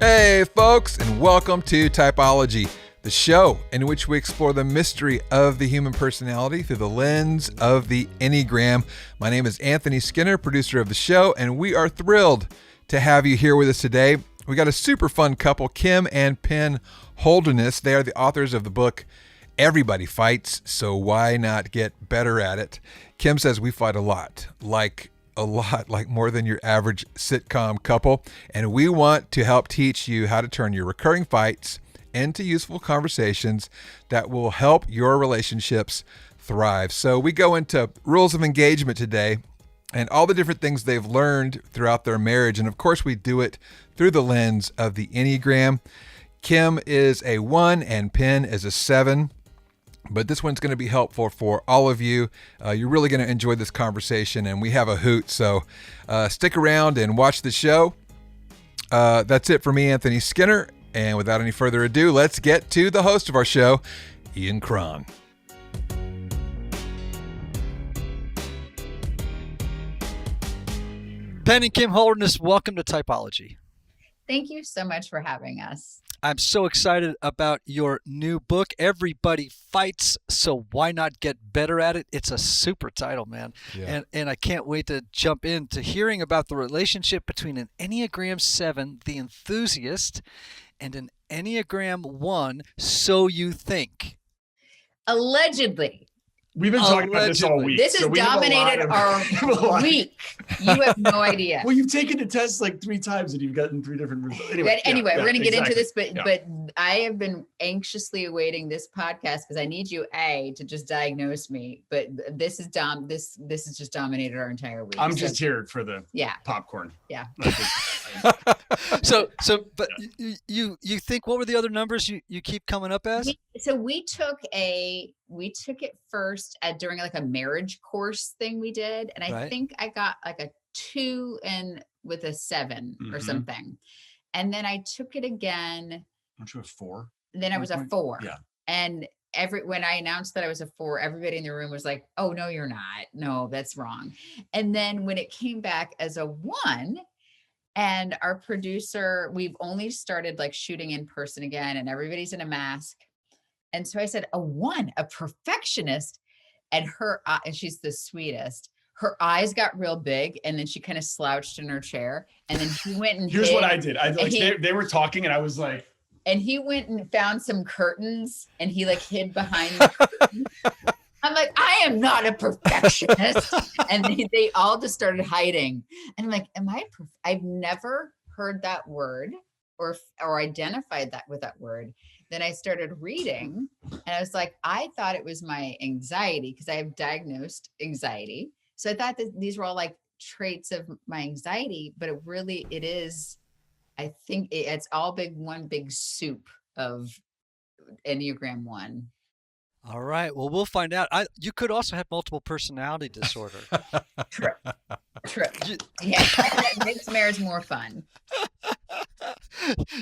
Hey, folks, and welcome to Typology, the show in which we explore the mystery of the human personality through the lens of the Enneagram. My name is Anthony Skinner, producer of the show, and we are thrilled to have you here with us today. We got a super fun couple, Kim and Penn Holderness. They are the authors of the book, Everybody Fights, so why not get better at it? Kim says we fight a lot, like more than your average sitcom couple. And we want to help teach you how to turn your recurring fights into useful conversations that will help your relationships thrive. So we go into rules of engagement today and all the different things they've learned throughout their marriage. And of course, we do it through the lens of the Enneagram. Kim is a 1 and Penn is a 7. But this one's going to be helpful for all of you. You're really going to enjoy this conversation, and we have a hoot. So stick around and watch the show. That's it for me, Anthony Skinner. And without any further ado, let's get to the host of our show, Ian Cron. Penn and Kim Holderness, welcome to Typology. Thank you so much for having us. I'm so excited about your new book, Everybody Fights, so why not get better at it? It's a super title, man. Yeah. And I can't wait to jump into hearing about the relationship between an Enneagram 7, the enthusiast, and an Enneagram 1, so you think. Allegedly. We've been talking about this all week. This has dominated our week. You have no idea. Well, you've taken the test like 3 times and you've gotten 3 different results. Anyway, we're going to get into this, but I have been anxiously awaiting this podcast because I need you to just diagnose me. But this is this has just dominated our entire week. I'm just here for the popcorn. Yeah. But you think, what were the other numbers you keep coming up as? We took it first during like a marriage course thing we did. And I think I got like a 2 and with a 7 or something. And then I took it again. Aren't you a 4? Then I was a 4. Yeah. And when I announced that I was a 4, everybody in the room was like, oh, no, you're not. No, that's wrong. And then when it came back as a 1, and our producer, we've only started like shooting in person again, and everybody's in a mask. And so I said, a 1, a perfectionist. And and she's the sweetest. Her eyes got real big, and then she kind of slouched in her chair. And then he went and here's what I did. They were talking, and I was like, and he went and found some curtains, and he like hid behind the curtains. I'm like, I am not a perfectionist. And they all just started hiding. And I'm like, I've never heard that word or identified that with that word. Then I started reading, and I was like, I thought it was my anxiety because I have diagnosed anxiety. So I thought that these were all like traits of my anxiety, but it is, I think it's all one big soup of Enneagram 1. All right. Well, we'll find out. You could also have multiple personality disorder. True. Yeah, that makes marriage more fun.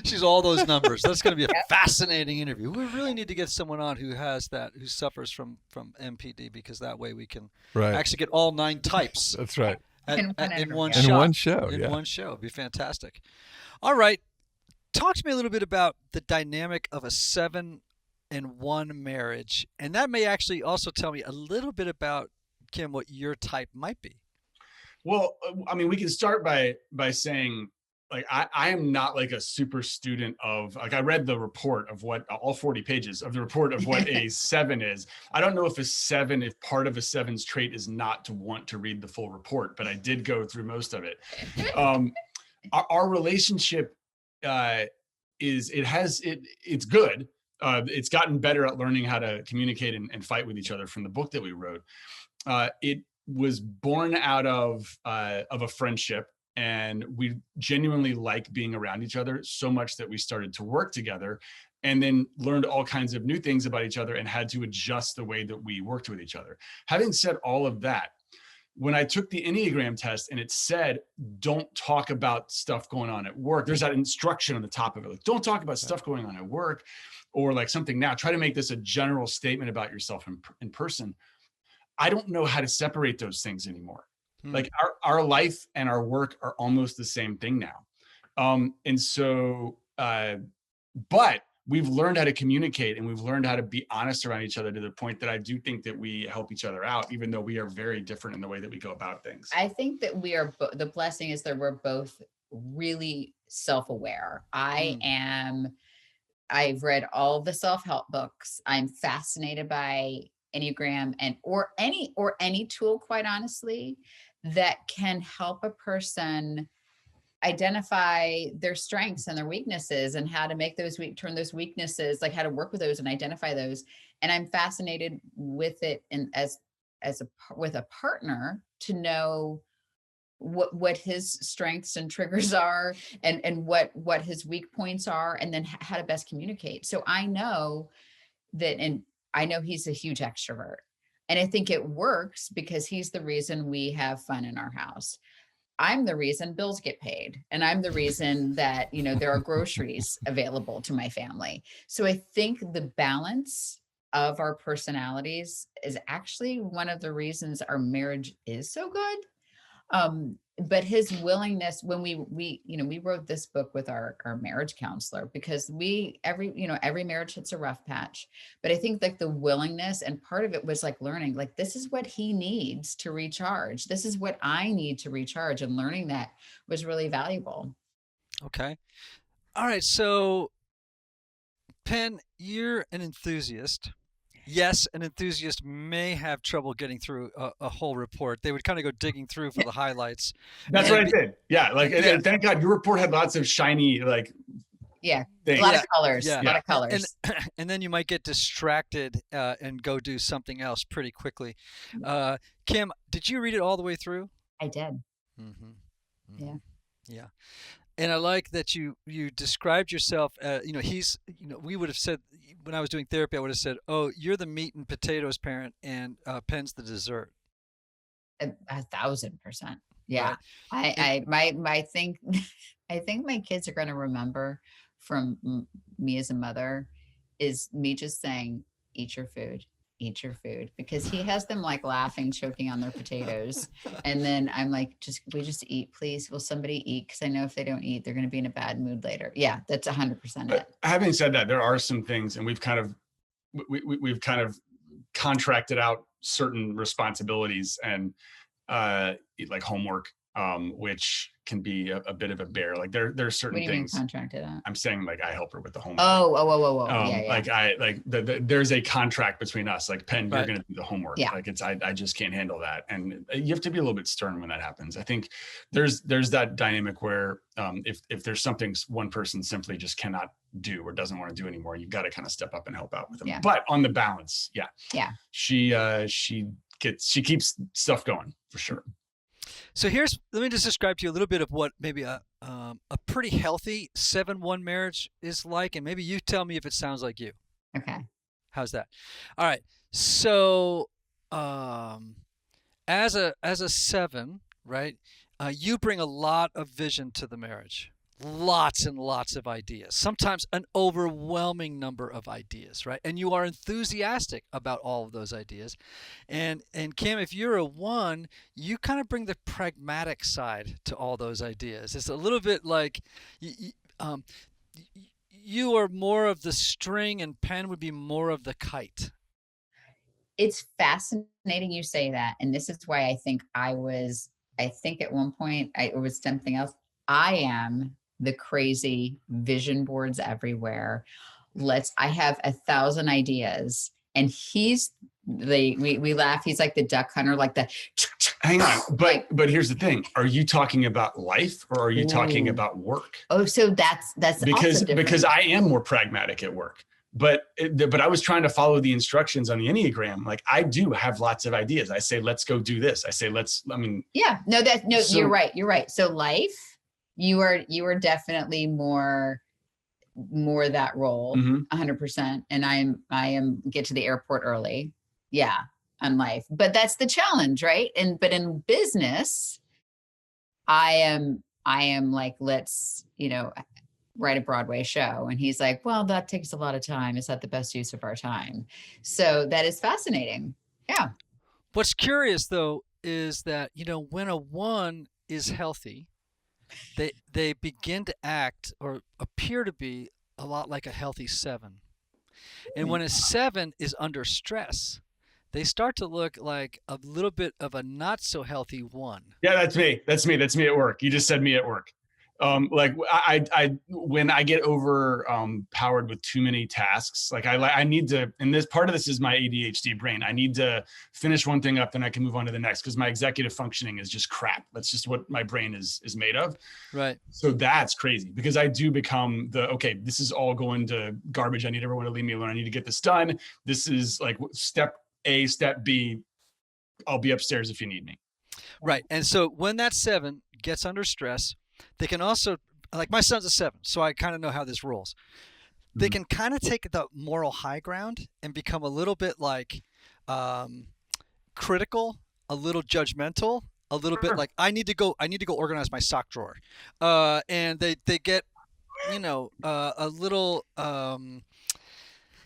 She's all those numbers. That's going to be a fascinating interview. We really need to get someone on who has that, who suffers from MPD, because that way we can actually get all 9 types. That's right. In one show. In one show. It'd be fantastic. All right. Talk to me a little bit about the dynamic of a 7 and 1 marriage. And that may actually also tell me a little bit about, Kim, what your type might be. Well, I mean, we can start by saying, like, I am not like a super student of, like, I read the report of what, all 40 pages of the report of what a 7 is. I don't know if if part of a 7's trait is not to want to read the full report, but I did go through most of it. Our relationship it's good. It's gotten better at learning how to communicate and fight with each other from the book that we wrote. It was born out of a friendship, and we genuinely like being around each other so much that we started to work together, and then learned all kinds of new things about each other and had to adjust the way that we worked with each other. Having said all of that, when I took the Enneagram test and it said, don't talk about stuff going on at work, there's that instruction on the top of it, like, don't talk about stuff going on at work, or like something now, try to make this a general statement about yourself in person. I don't know how to separate those things anymore. Like our life and our work are almost the same thing now. And so but we've learned how to communicate, and we've learned how to be honest around each other to the point that I do think that we help each other out, even though we are very different in the way that we go about things. I think that we are, the blessing is that we're both really self-aware. I've read all of the self-help books. I'm fascinated by Enneagram or any tool, quite honestly, that can help a person identify their strengths and their weaknesses and how to make those turn those weaknesses, like how to work with those and identify those. And I'm fascinated with it, and with a partner, to know what his strengths and triggers are, and what his weak points are, and then how to best communicate. So I know that, and I know he's a huge extrovert, and I think it works because he's the reason we have fun in our house. I'm the reason bills get paid, and I'm the reason that, there are groceries available to my family. So I think the balance of our personalities is actually one of the reasons our marriage is so good. But his willingness, when we wrote this book with our marriage counselor, because every marriage hits a rough patch, but I think like the willingness, and part of it was like learning, like, this is what he needs to recharge. This is what I need to recharge. And learning that was really valuable. Okay. All right. So Penn, you're an enthusiast. Yes, an enthusiast may have trouble getting through a whole report. They would kind of go digging through for the highlights. That's what I did. Yeah. And thank God your report had lots of shiny, things. A lot of colors. Yeah. A lot of colors. And then you might get distracted and go do something else pretty quickly. Kim, did you read it all the way through? I did. Mm-hmm. Yeah. Yeah. And I like that you described yourself, we would have said, when I was doing therapy, I would have said, oh, you're the meat and potatoes parent, and Penn's the dessert. 1,000%. Yeah. Right. I think my kids are going to remember from me as a mother is me just saying, eat your food, because he has them like laughing, choking on their potatoes. And then I'm like, we just eat, please. Will somebody eat? Because I know if they don't eat, they're going to be in a bad mood later. Yeah, that's 100% it. Having said that, there are some things, and we've kind of contracted out certain responsibilities, and like homework, which can be a bit of a bear. Like there's certain what do you things. Mean contracted out? I'm saying, like, I help her with the homework. Oh. Yeah. Like there's a contract between us. Like, Penn, right. You're going to do the homework. Yeah. Like I just can't handle that. And you have to be a little bit stern when that happens. I think there's that dynamic where if there's something one person simply just cannot do or doesn't want to do anymore, you've got to kind of step up and help out with them. Yeah. But on the balance, yeah, she keeps stuff going for sure. So let me just describe to you a little bit of what maybe a pretty healthy 7-1 marriage is like, and maybe you tell me if it sounds like you. Okay. How's that? All right. So as a 7, right, you bring a lot of vision to the marriage. Lots and lots of ideas, sometimes an overwhelming number of ideas, right? And you are enthusiastic about all of those ideas. And Kim, if you're a 1, you kind of bring the pragmatic side to all those ideas. It's a little bit like you are more of the string, and Penn would be more of the kite. It's fascinating you say that. And this is why I think at one point it was something else. I am the crazy vision boards everywhere. I have 1,000 ideas, and we laugh. He's like the duck hunter, like the. Hang on, but here's the thing: are you talking about life, or are you talking about work? Oh, so that's because I am more pragmatic at work. But I was trying to follow the instructions on the Enneagram. Like, I do have lots of ideas. I say, let's go do this. I say, you're right. You're right. So life. You are definitely more that role, 100%. And I am get to the airport early. Yeah. On life, but that's the challenge, right? But in business, I am like, let's, write a Broadway show. And he's like, well, that takes a lot of time. Is that the best use of our time? So that is fascinating. Yeah. What's curious though, is that, when a 1 is healthy, they begin to act or appear to be a lot like a healthy 7. And when a 7 is under stress, they start to look like a little bit of a not so healthy 1. Yeah, that's me. That's me. That's me at work. You just said me at work. Like I when I get powered with too many tasks, like I need to, and this part of this is my ADHD brain. I need to finish one thing up, then I can move on to the next, because my executive functioning is just crap. That's just what my brain is made of. Right. So that's crazy, because I do become okay, this is all going to garbage. I need everyone to leave me alone. I need to get this done. This is like step A, step B. I'll be upstairs if you need me. Right. And so when that 7 gets under stress, they can also, like my son's a 7, so I kind of know how this rolls. They can kind of take the moral high ground and become a little bit like critical, a little judgmental, a little bit like I need to go organize my sock drawer. And they get, a little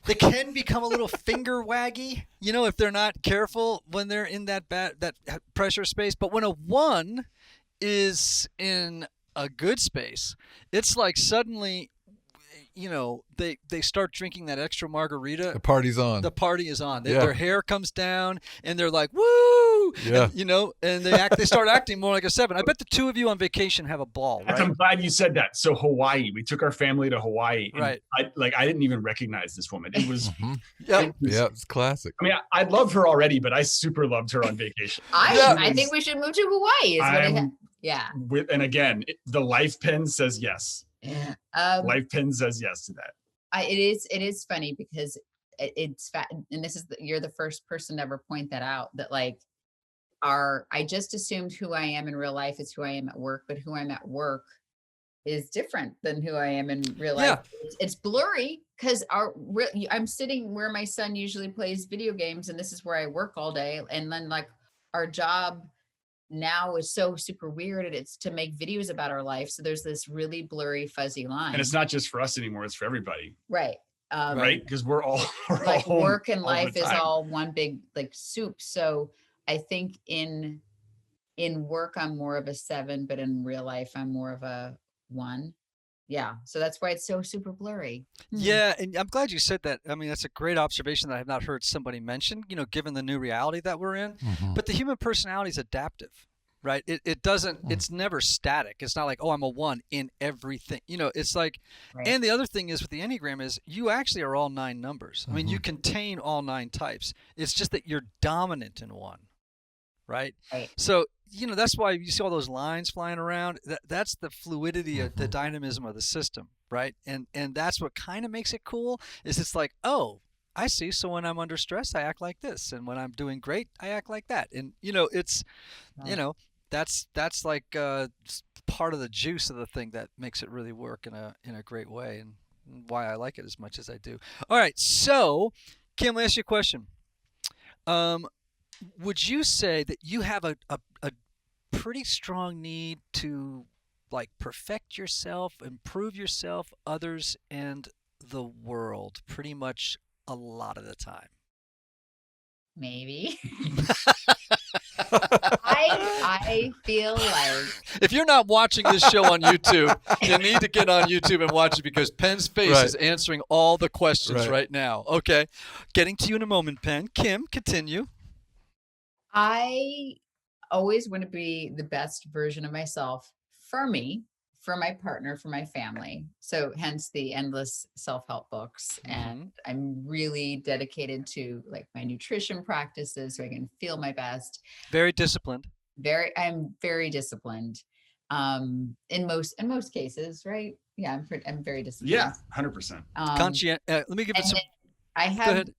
they can become a little finger waggy, if they're not careful when they're in that pressure space. But when a 1 is in a good space, it's like suddenly, they start drinking that extra margarita. The party's on. The party is on. Their hair comes down and they're like, woo! Yeah. And they start acting more like a 7. I bet the two of you on vacation have a ball, right? I'm glad you said that. So Hawaii, we took our family to Hawaii. Right. I didn't even recognize this woman. It was, it's classic. I mean, I love her already, but I super loved her on vacation. I think we should move to Hawaii. Yeah. And again, the life pen says yes. Yeah. Life pen says yes to that. It is funny because it's fat, and this is you're the first person to ever point that out, that like I just assumed who I am in real life is who I am at work, but who I'm at work is different than who I am in real life. It's blurry because I'm sitting where my son usually plays video games, and this is where I work all day, and then like our job now is so super weird, and it's to make videos about our life, so there's this really blurry fuzzy line, and it's not just for us anymore, it's for everybody, right? Right, because we're all like all work and life is all one big like soup. So I think in work I'm more of a 7, but in real life I'm more of a 1. Yeah, so that's why it's so super blurry. Yeah, and I'm glad you said that. I mean, that's a great observation that I have not heard somebody mention, given the new reality that we're in. But the human personality is adaptive, right? It doesn't, it's never static. It's not like, oh, I'm a 1 in everything. It's like, right. And the other thing is with the Enneagram is you actually are all 9 numbers. I mean, you contain all 9 types. It's just that you're dominant in 1, right? So, that's why you see all those lines flying around. That's the fluidity, of the dynamism of the system, right? And that's what kind of makes it cool. Is it's like, oh, I see. So when I'm under stress, I act like this, and when I'm doing great, I act like that. And it's, that's like part of the juice of the thing that makes it really work in a great way, and why I like it as much as I do. All right, so Kim, let me ask you a question. Would you say that you have a pretty strong need to like perfect yourself, improve yourself, others, and the world pretty much a lot of the time? Maybe. I feel like if you're not watching this show on YouTube, you need to get on YouTube and watch it, because Penn's face is answering all the questions right now. Okay. Getting to you in a moment, Penn. Kim, continue. I always want to be the best version of myself for me, for my partner, for my family. So hence the endless self-help books. And I'm really dedicated to like my nutrition practices so I can feel my best. Very disciplined. I'm very disciplined. In most cases, right? Yeah, I'm very disciplined. Yeah, 100%. Let me give it some. I have. Go ahead.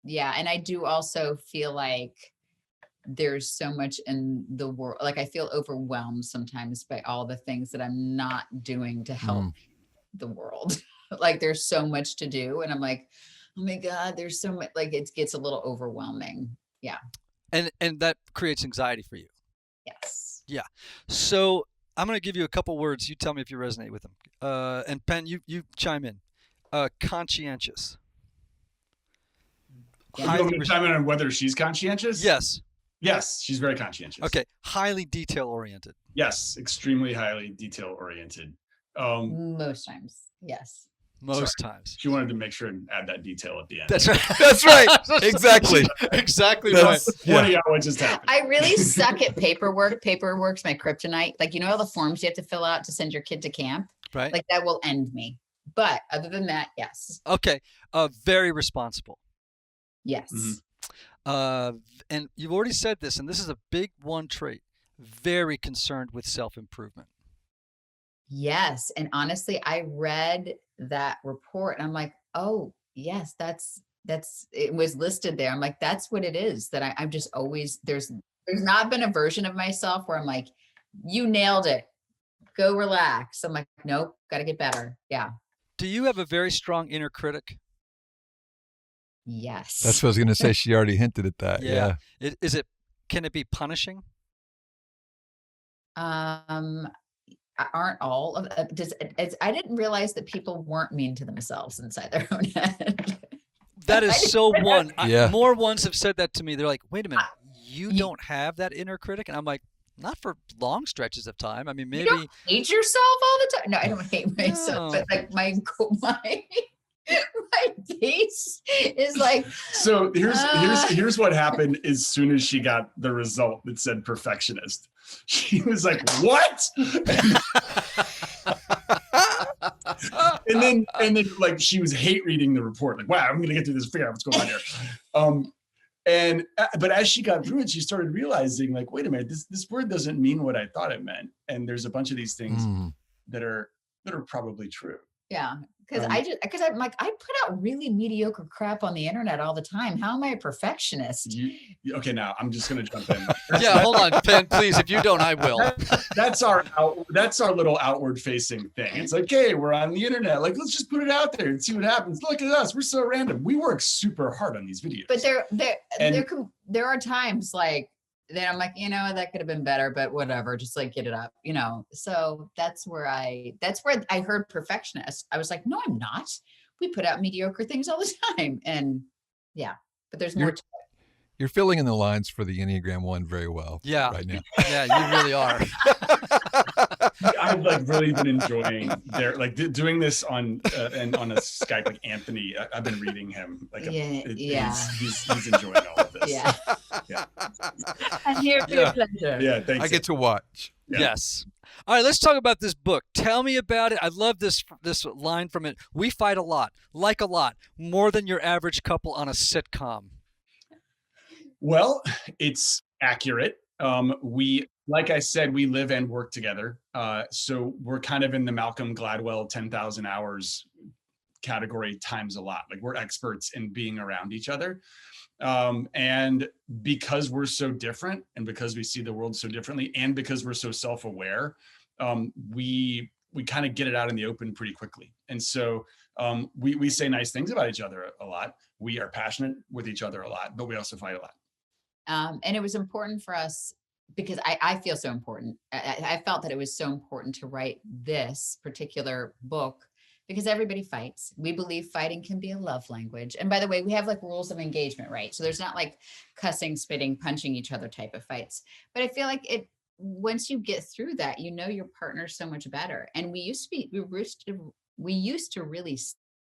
Yeah, and I do also feel like there's so much in the world. Like I feel overwhelmed sometimes by all the things that I'm not doing to help the world. Like there's so much to do, and I'm like, oh my God, there's so much. Like it gets a little overwhelming. Yeah. And that creates anxiety for you. Yes. Yeah. So I'm going to give you a couple words. You tell me if you resonate with them. And Penn, you chime in. Conscientious. You want me to chime in on whether she's conscientious? Yes. Yes, she's very conscientious. Okay, highly detail oriented. Yes, extremely highly detail oriented. Most times, yes. Most times. She wanted to make sure and add that detail at the end. That's right. That's right. Exactly. Exactly That's- right. Yeah. Pointing out what just happened. I really suck at paperwork. Paperwork's my kryptonite. Like, you know, all the forms you have to fill out to send your kid to camp? Right. Like, that will end me. But other than that, yes. Okay. Very responsible. Yes. Mhm. And you've already said this, and this is a big one trait. Very concerned with self-improvement. Yes. And honestly, I read that report and I'm like, oh, yes, it was listed there. I'm like, that's what it is. That I'm just always, there's not been a version of myself where I'm like, you nailed it. Go relax. I'm like, nope, got to get better. Yeah. Do you have a very strong inner critic? Yes. That's what I was going to say. She already hinted at that. Yeah. Can it be punishing? Aren't all of I didn't realize that people weren't mean to themselves inside their own head. That is so one. Yeah. More ones have said that to me. They're like, wait a minute, you don't have that inner critic? And I'm like, not for long stretches of time. I mean, maybe. You don't hate yourself all the time. No, I don't hate myself, No. but like my taste is like. So here's what happened as soon as she got the result that said perfectionist. She was like, what? and then like she was hate reading the report. Like, wow, I'm gonna get through this, figure out what's going on here. But as she got through it, she started realizing, like, wait a minute, this word doesn't mean what I thought it meant. And there's a bunch of these things that are probably true. Yeah, because I'm like, I put out really mediocre crap on the internet all the time. How am I a perfectionist? Okay, now I'm just gonna jump in. Yeah, hold on, Penn, please. If you don't, I will. That's our little outward facing thing. It's like, hey, we're on the internet. Like, let's just put it out there and see what happens. Look at us. We're so random. We work super hard on these videos. But there are times like that I'm like, you know, that could have been better, but whatever, just like get it up, you know. So that's where I heard perfectionist. I was like, no, I'm not. We put out mediocre things all the time. And yeah, but there's more to it. You're filling in the lines for the Enneagram 1 very well. Yeah. Right now. Yeah, you really are. I've like really been enjoying doing this on a Skype, like Anthony. I've been reading him. Like, he's enjoying all of this. Yeah. Yeah. I'm here for your pleasure. Yeah. Thanks. I get to watch. Yeah. Yes. All right, let's talk about this book. Tell me about it. I love this line from it. We fight a lot, like a lot, more than your average couple on a sitcom. Well, it's accurate. Like I said, we live and work together. So we're kind of in the Malcolm Gladwell 10,000 hours category times a lot. Like, we're experts in being around each other. And because we're so different, and because we see the world so differently, and because we're so self-aware, we kind of get it out in the open pretty quickly. And so we say nice things about each other a lot. We are passionate with each other a lot, but we also fight a lot. And it was important for us because I feel so important. I felt that it was so important to write this particular book because everybody fights. We believe fighting can be a love language. And by the way, we have like rules of engagement, right? So there's not like cussing, spitting, punching each other type of fights. But I feel like once you get through that, you know your partner so much better. And we used to really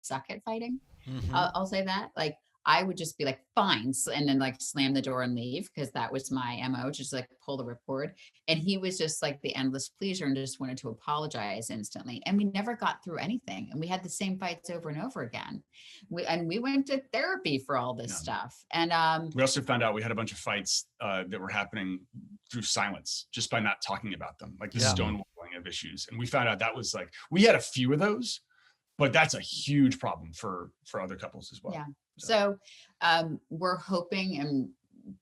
suck at fighting. Mm-hmm. I'll say that. Like, I would just be like, fine. And then like slam the door and leave because that was my MO, just like pull the ripcord. And he was just like the endless pleaser and just wanted to apologize instantly. And we never got through anything. And we had the same fights over and over again. We went to therapy for all this stuff. And we also found out we had a bunch of fights that were happening through silence, just by not talking about them, like the stonewalling of issues. And we found out that was like, we had a few of those, but that's a huge problem for other couples as well. Yeah. So we're hoping and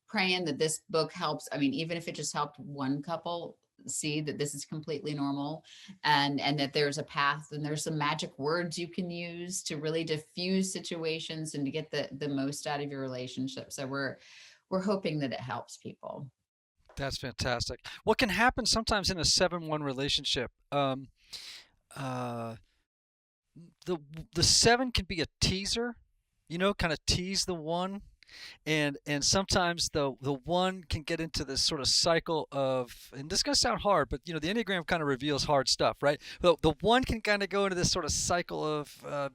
praying that this book helps. I mean, even if it just helped one couple see that this is completely normal and that there's a path and there's some magic words you can use to really diffuse situations and to get the most out of your relationship. So we're hoping that it helps people. That's fantastic. What can happen sometimes in a 7-1 relationship? The 7 can be a teaser, you know, kind of tease the 1. and sometimes the one can get into this sort of cycle of, and this is going to sound hard, but the Enneagram kind of reveals hard stuff, right? The one can kind of go into this sort of cycle of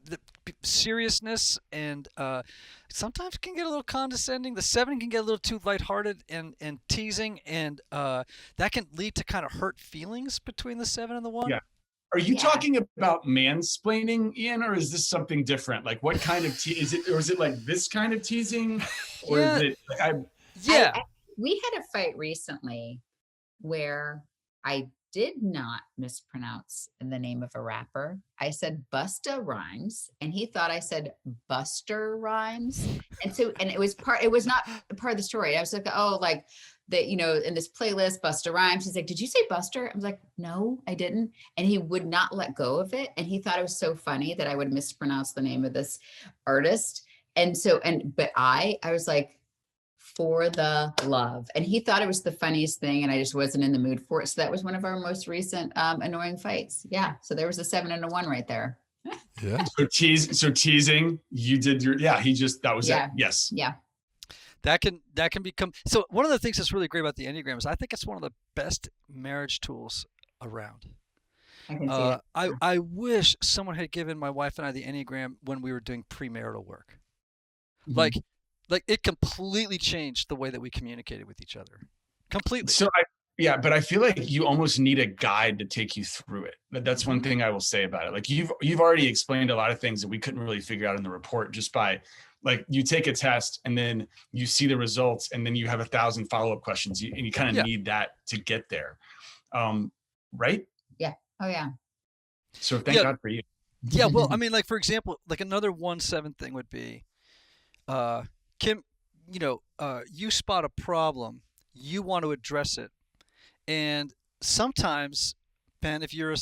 seriousness, and sometimes can get a little condescending. The 7 can get a little too lighthearted and teasing, and that can lead to kind of hurt feelings between the 7 and the 1. Yeah. Are you talking about mansplaining, Ian, or is this something different? Like, what kind of is it, or is it like this kind of teasing, or is it? We had a fight recently where I did not mispronounce the name of a rapper. I said Busta Rhymes, and he thought I said Buster Rhymes, and it was not part of the story. I was like, oh, like that, in this playlist, Busta Rhymes. He's like, did you say Buster? I was like, no, I didn't. And he would not let go of it. And he thought it was so funny that I would mispronounce the name of this artist. But I was like, for the love. And he thought it was the funniest thing, and I just wasn't in the mood for it. So that was one of our most recent annoying fights. Yeah. So there was a 7 and a 1 right there. Yeah. So teasing, you did your, that was it. Yes. Yeah. That can become, so one of the things that's really great about the Enneagram is I think it's one of the best marriage tools around. I can see it. I wish someone had given my wife and I the Enneagram when we were doing premarital work. Mm-hmm. Like it completely changed the way that we communicated with each other. Completely. So but I feel like you almost need a guide to take you through it. That's one thing I will say about it. Like you've already explained a lot of things that we couldn't really figure out in the report just by, like, you take a test and then you see the results and then you have 1,000 follow-up questions, and you kind of need that to get there. Right? Yeah. Oh yeah. So thank God for you. Yeah. Well, I mean, like, for example, like another 1/7 thing would be, Kim, you spot a problem, you want to address it. And sometimes, Ben, if you're a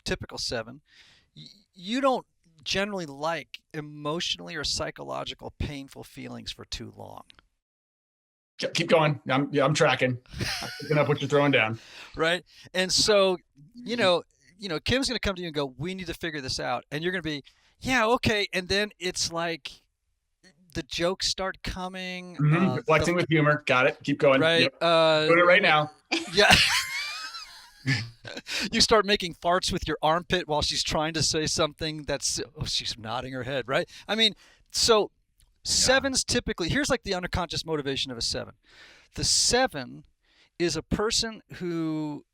typical 7, you don't generally like emotionally or psychological painful feelings for too long. Keep going. I'm tracking. I'm picking up what you're throwing down. Right. And so, Kim's going to come to you and go, we need to figure this out. And you're going to be, yeah, okay. And then it's like the jokes start coming. Reflecting with humor. Got it. Keep going. Right. Yep. Doing it right now. Yeah. You start making farts with your armpit while she's trying to say something she's nodding her head, right? I mean, so 7s typically, here's like the unconscious motivation of a 7. The 7 is a person who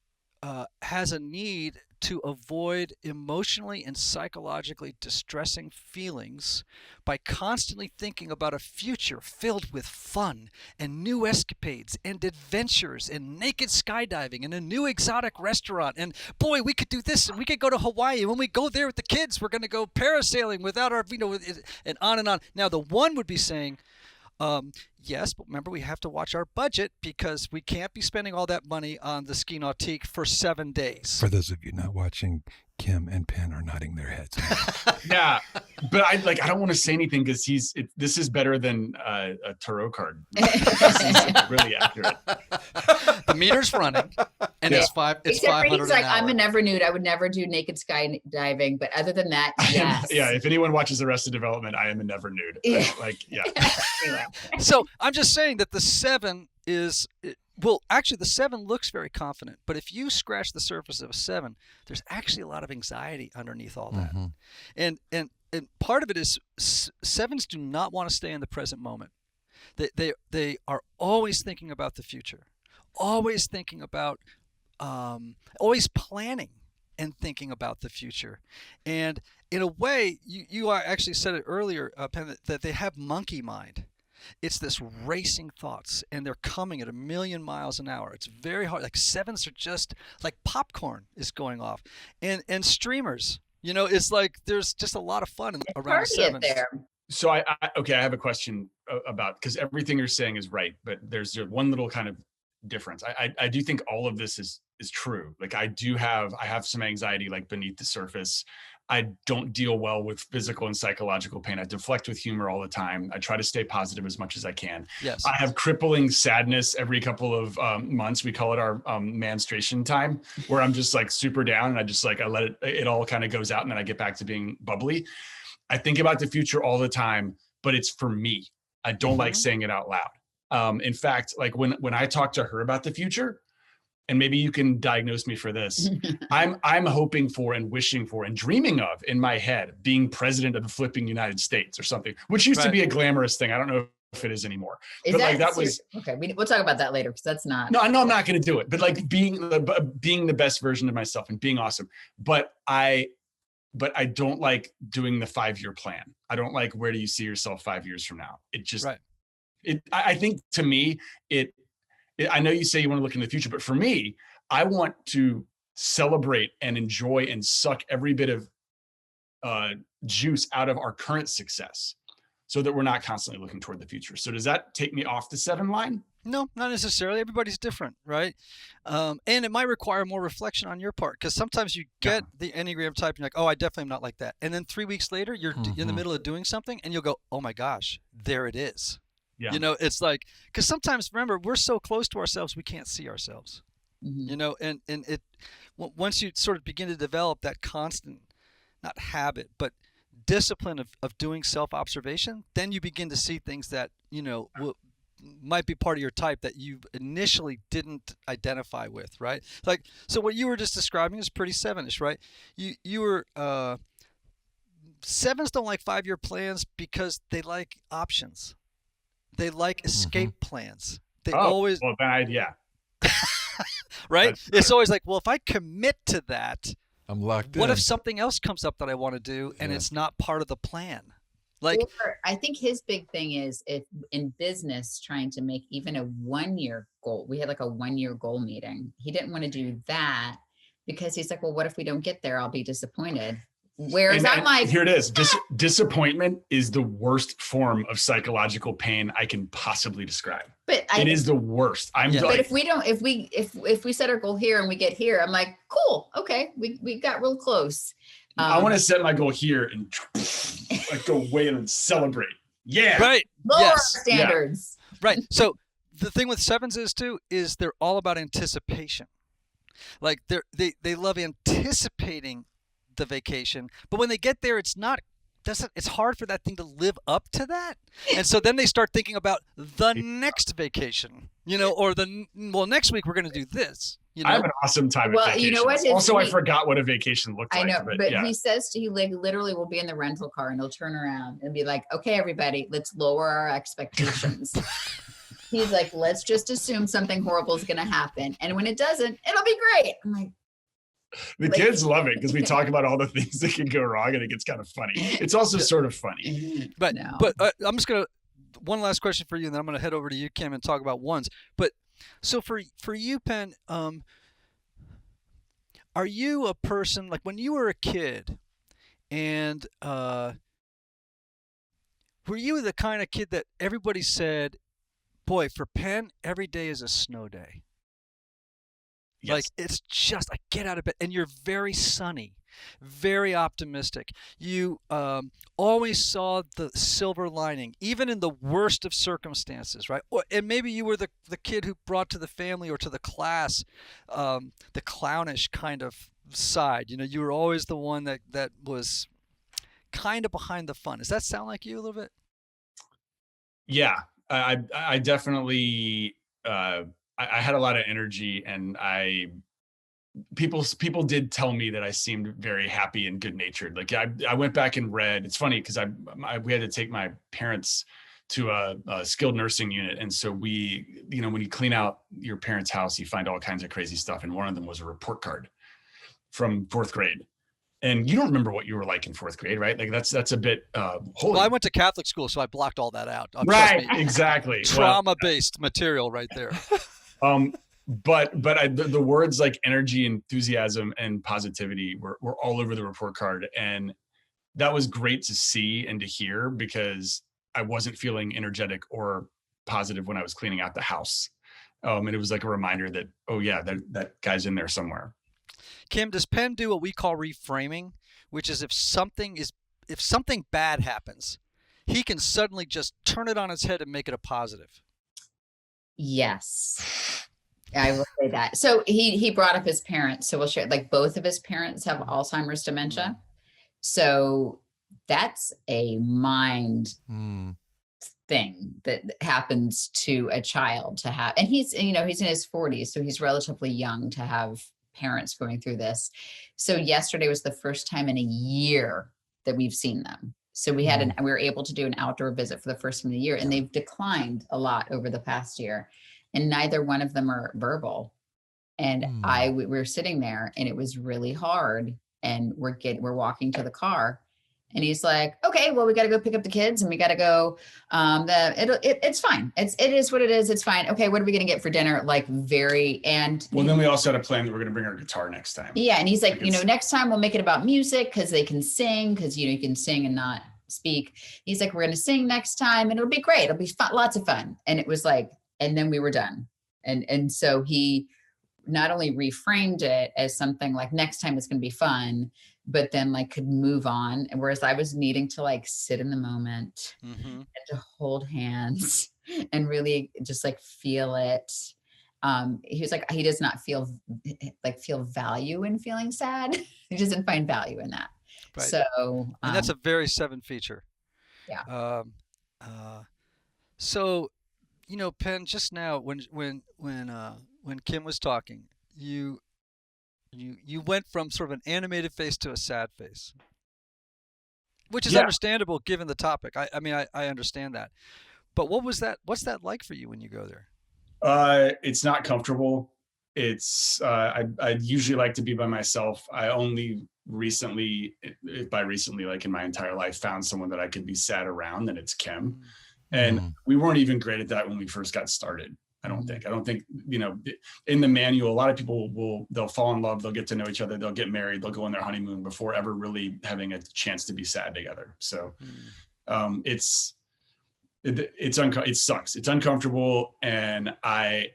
has a need to avoid emotionally and psychologically distressing feelings by constantly thinking about a future filled with fun and new escapades and adventures and naked skydiving and a new exotic restaurant. And boy, we could do this, and we could go to Hawaii. And when we go there with the kids, we're going to go parasailing without our, and on and on. Now, the 1 would be saying, yes, but remember, we have to watch our budget because we can't be spending all that money on the ski nautique for 7 days. For those of you not watching, Kim and Penn are nodding their heads. Yeah, but I don't want to say anything because this is better than a tarot card. This is really accurate. The meter's running, and it's 500 he's like, an hour. I'm a never nude. I would never do naked skydiving, but other than that, yes. Yeah, if anyone watches Arrested Development, I am a never nude. Anyway. So I'm just saying that the 7 is, well, actually the 7 looks very confident, but if you scratch the surface of a 7, there's actually a lot of anxiety underneath all that. And part of it is 7s do not want to stay in the present moment. They are always thinking about the future, always thinking about, always planning and thinking about the future. And in a way, you actually said it earlier, Penn, that they have monkey mind. It's this racing thoughts, and they're coming at 1,000,000 miles an hour. It's very hard. Like 7s are just like popcorn is going off, and streamers. It's like there's just a lot of fun around 7s. There. So I have a question about, because everything you're saying is right, but there's one little kind of difference. I do think all of this is true. Like I have some anxiety like beneath the surface. I don't deal well with physical and psychological pain. I deflect with humor all the time. I try to stay positive as much as I can. Yes. I have crippling sadness every couple of months. We call it our menstruation time, where I'm just like super down, and I let it all kind of goes out, and then I get back to being bubbly. I think about the future all the time, but it's for me. I don't like saying it out loud. In fact, like when I talk to her about the future, and maybe you can diagnose me for this, I'm hoping for and wishing for and dreaming of in my head being president of the flipping United States or something, which used to be a glamorous thing. I don't know if it is anymore. But like that was okay. We'll talk about that later because that's not. No, I know I'm not going to do it. But like being the best version of myself and being awesome. But I don't like doing the 5-year plan. I don't like, where do you see yourself 5 years from now? It just, I think to me, I know you say you want to look in the future, but for me, I want to celebrate and enjoy and suck every bit of juice out of our current success so that we're not constantly looking toward the future. So does that take me off the 7 line? No, not necessarily. Everybody's different, right? And it might require more reflection on your part, because sometimes you get the Enneagram type and you're like, oh, I definitely am not like that. And then 3 weeks later, you're in the middle of doing something and you'll go, oh my gosh, there it is. Yeah. You know, it's like, because sometimes, remember, we're so close to ourselves, we can't see ourselves, you know, and it, once you sort of begin to develop that constant, not habit, but discipline of doing self-observation, then you begin to see things that, you know, might be part of your type that you initially didn't identify with, right? Like, so what you were just describing is pretty 7-ish, right? You were, 7s don't like 5-year plans because they like options. They like escape plans. They always, well, then yeah. Right? It's always like, well, if I commit to that, I'm locked in. What if something else comes up that I want to do and it's not part of the plan? Like, or I think his big thing is, if in business, trying to make even a 1-year goal. We had like a 1-year goal meeting. He didn't want to do that because he's like, well, what if we don't get there? I'll be disappointed. Whereas I'm like, here it is. Disappointment is the worst form of psychological pain I can possibly describe. But it is the worst. But if we don't, if we set our goal here and we get here, I'm like, cool, okay, we got real close. I want to set my goal here and like go away and celebrate. Yeah. Right. Lower standards. Yeah. Right. So the thing with 7s is they're all about anticipation. Like they love anticipating the vacation, but when they get there, it's hard for that thing to live up to that. And so then they start thinking about the next vacation, you know, or next week we're going to do this. You know? I have an awesome time at vacation. You know what? Also, I forgot what a vacation looked like. I know, but he says he literally will be in the rental car and he'll turn around and be like, okay, everybody, let's lower our expectations. He's like, let's just assume something horrible is going to happen. And when it doesn't, it'll be great. I'm like, the kids love it because we talk about all the things that can go wrong and it gets kind of funny. It's also sort of funny. But I'm just going to, one last question for you, and then I'm going to head over to you, Kim, and talk about 1s. But so for you, Penn, are you a person, like when you were a kid, and were you the kind of kid that everybody said, boy, for Penn, every day is a snow day? Yes. Like, it's just, I get out of bed, and you're very sunny, very optimistic. You always saw the silver lining, even in the worst of circumstances, right? And maybe you were the kid who brought to the family or to the class the clownish kind of side. You know, you were always the one that was kind of behind the fun. Does that sound like you a little bit? Yeah, I definitely... I had a lot of energy, and people did tell me that I seemed very happy and good natured. Like I went back and read. It's funny because we had to take my parents to a skilled nursing unit, and so we, you know, when you clean out your parents' house, you find all kinds of crazy stuff, and one of them was a report card from 4th grade. And you don't remember what you were like in 4th grade, right? Like that's a bit holy. Well, I went to Catholic school, so I blocked all that out. Right, exactly. Trauma-based material right there. But the words like energy, enthusiasm, and positivity were all over the report card. And that was great to see and to hear because I wasn't feeling energetic or positive when I was cleaning out the house. And it was like a reminder that, oh yeah, that guy's in there somewhere. Kim, does Penn do what we call reframing, which is if something bad happens, he can suddenly just turn it on its head and make it a positive? Yes, I will say that. So he brought up his parents. So we'll share, like both of his parents have Alzheimer's dementia. So that's a mind thing that happens to a child to have, and he's in his 40s, so he's relatively young to have parents going through this. So yesterday was the first time in a year that we've seen them. So we were able to do an outdoor visit for the first time in a year, and they've declined a lot over the past year, and neither one of them are verbal. And we were sitting there, and it was really hard, and we're walking to the car. And he's like, okay, well, we got to go pick up the kids, and we got to go. It's fine. It is what it is. It's fine. Okay, what are we going to get for dinner? Like then we also had a plan that we're going to bring our guitar next time. Yeah, and he's like, next time we'll make it about music because they can sing, because you can sing and not speak. He's like, we're going to sing next time, and it'll be great. It'll be fun, lots of fun. And it was like, and then we were done. And so he not only reframed it as something like next time it's going to be fun, but then like could move on. And whereas I was needing to like sit in the moment and to hold hands and really just like feel it. He was like, he does not feel value in feeling sad. He doesn't find value in that. Right. So, and that's a very 7 feature. Yeah. So, Penn, just now when Kim was talking, you went from sort of an animated face to a sad face, which is understandable given the topic. I mean, I understand that. But what's that like for you when you go there? It's not comfortable. It's I usually like to be by myself. I only recently, like in my entire life, found someone that I could be sad around, and it's Kim. And we weren't even great at that when we first got started. I don't think, in the manual, a lot of people they'll fall in love, they'll get to know each other, they'll get married, they'll go on their honeymoon before ever really having a chance to be sad together. So it sucks. It's uncomfortable. And I've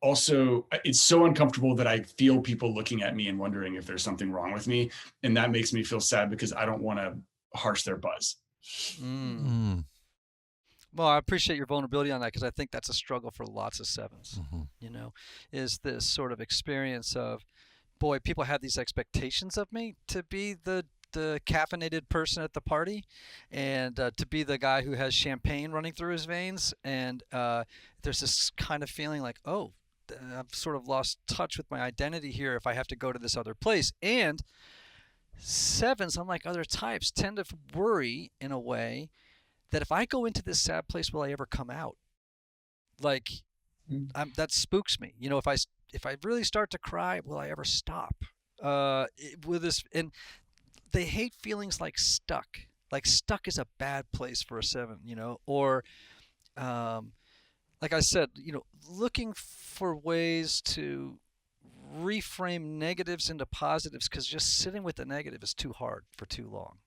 also, it's so uncomfortable that I feel people looking at me and wondering if there's something wrong with me. And that makes me feel sad because I don't want to harsh their buzz. Well, I appreciate your vulnerability on that, because I think that's a struggle for lots of 7s, is this sort of experience of, boy, people have these expectations of me to be the caffeinated person at the party, and to be the guy who has champagne running through his veins. And there's this kind of feeling like, oh, I've sort of lost touch with my identity here if I have to go to this other place. And 7s, unlike other types, tend to worry in a way that if I go into this sad place, will I ever come out? Like, that spooks me. If I really start to cry, will I ever stop? With this, and they hate feelings like stuck. Like stuck is a bad place for a 7, or, like I said, looking for ways to reframe negatives into positives, because just sitting with the negative is too hard for too long.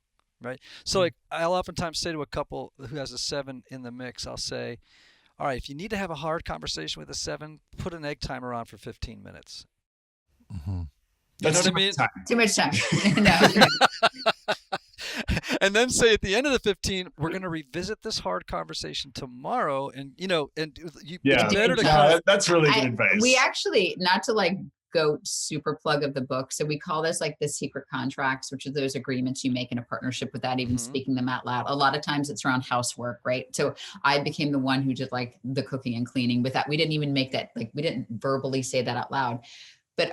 Right. So like I'll oftentimes say to a couple who has a 7 in the mix, I'll say, all right, if you need to have a hard conversation with a 7, put an egg timer on for 15 minutes. That's what I mean? Too much time. And then say at the end of the 15, we're going to revisit this hard conversation tomorrow. And, it's better to that's really good advice. We actually, not to like go super plug of the book. So we call this like the secret contracts, which are those agreements you make in a partnership without even speaking them out loud. A lot of times it's around housework, right? So I became the one who did like the cooking and cleaning with that. We didn't even make that, like we didn't verbally say that out loud. But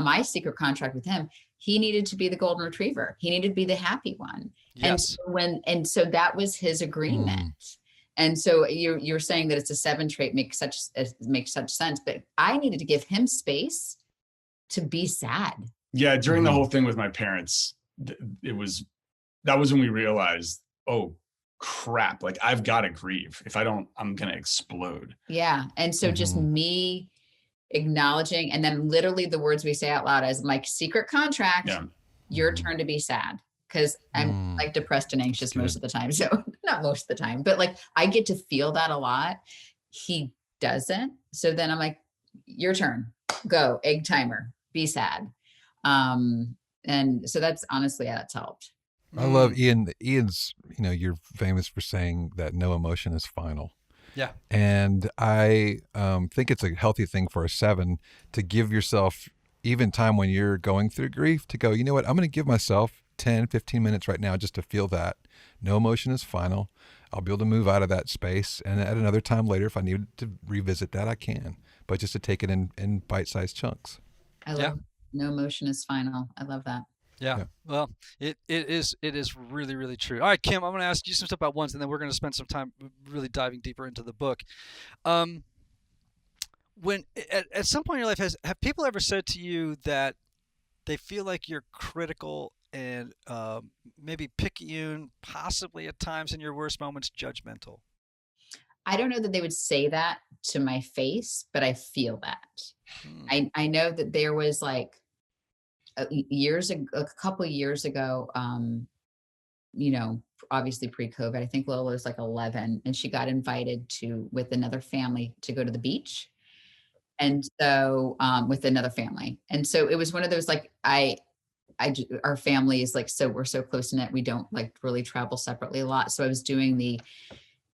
my secret contract with him, he needed to be the golden retriever. He needed to be the happy one. Yes. And so that was his agreement. And so you're saying that it's a 7 trait makes such sense, but I needed to give him space to be sad. Yeah. During the whole thing with my parents, that was when we realized, oh crap, like I've got to grieve. If I don't, I'm going to explode. Yeah. And so just me acknowledging, and then literally the words we say out loud as my secret contract, your turn to be sad. Because I'm like depressed and anxious most of the time. So not most of the time, but like I get to feel that a lot. He doesn't. So then I'm like, your turn, go, egg timer, be sad. And so that's honestly how it's helped. I love Ian. Ian's, you're famous for saying that no emotion is final. Yeah. And I think it's a healthy thing for a 7 to give yourself even time when you're going through grief to go, you know what, I'm going to give myself 10, 15 minutes right now just to feel that. No emotion is final. I'll be able to move out of that space. And at another time later, if I need to revisit that, I can. But just to take it in bite-sized chunks. I love no emotion is final. I love that. Yeah. Well, it is really, really true. All right, Kim, I'm going to ask you some stuff about ones, and then we're going to spend some time really diving deeper into the book. When at some point in your life, have people ever said to you that they feel like you're critical and maybe picayune, possibly at times in your worst moments, judgmental? I don't know that they would say that to my face, but I feel that. I know that there was like a couple of years ago, obviously pre-COVID, I think Lola was like 11 and she got invited with another family to go to the beach. And so, with another family. And so it was one of those, like, our family is like, we're so close knit. We don't like really travel separately a lot. So I was doing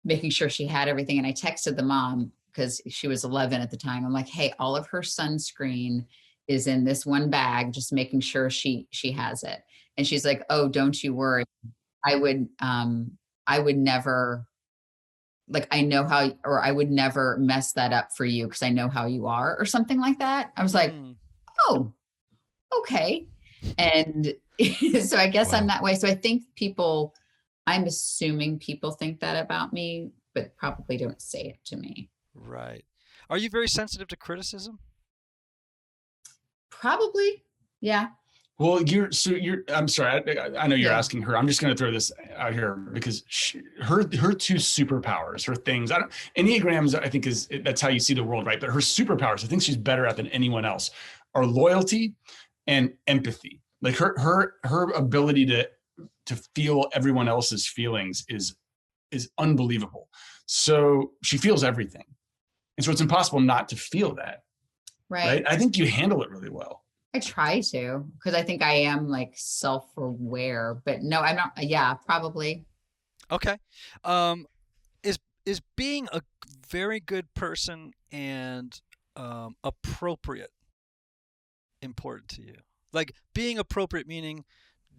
making sure she had everything. And I texted the mom because she was 11 at the time. I'm like, hey, all of her sunscreen is in this one bag, just making sure she has it. And she's like, oh, don't you worry. I would never, like, I know how, or I would never mess that up for you because I know how you are, or something like that. I was like, oh, okay. And so I guess I'm that way. So I think I'm assuming people think that about me, but probably don't say it to me. Right. Are you very sensitive to criticism? Probably. Yeah. Well, I'm sorry. I know you're asking her. I'm just going to throw this out here because her two superpowers, her things. Enneagrams, I think that's how you see the world, right? But her superpowers, I think she's better at than anyone else, are loyalty and empathy. Like her ability to feel everyone else's feelings is unbelievable. So she feels everything, and so it's impossible not to feel that. Right? I think you handle it really well. I try to, because I think I am like self-aware, but no, I'm not. Yeah, probably. Okay. Is being a very good person and appropriate important to you? Like being appropriate meaning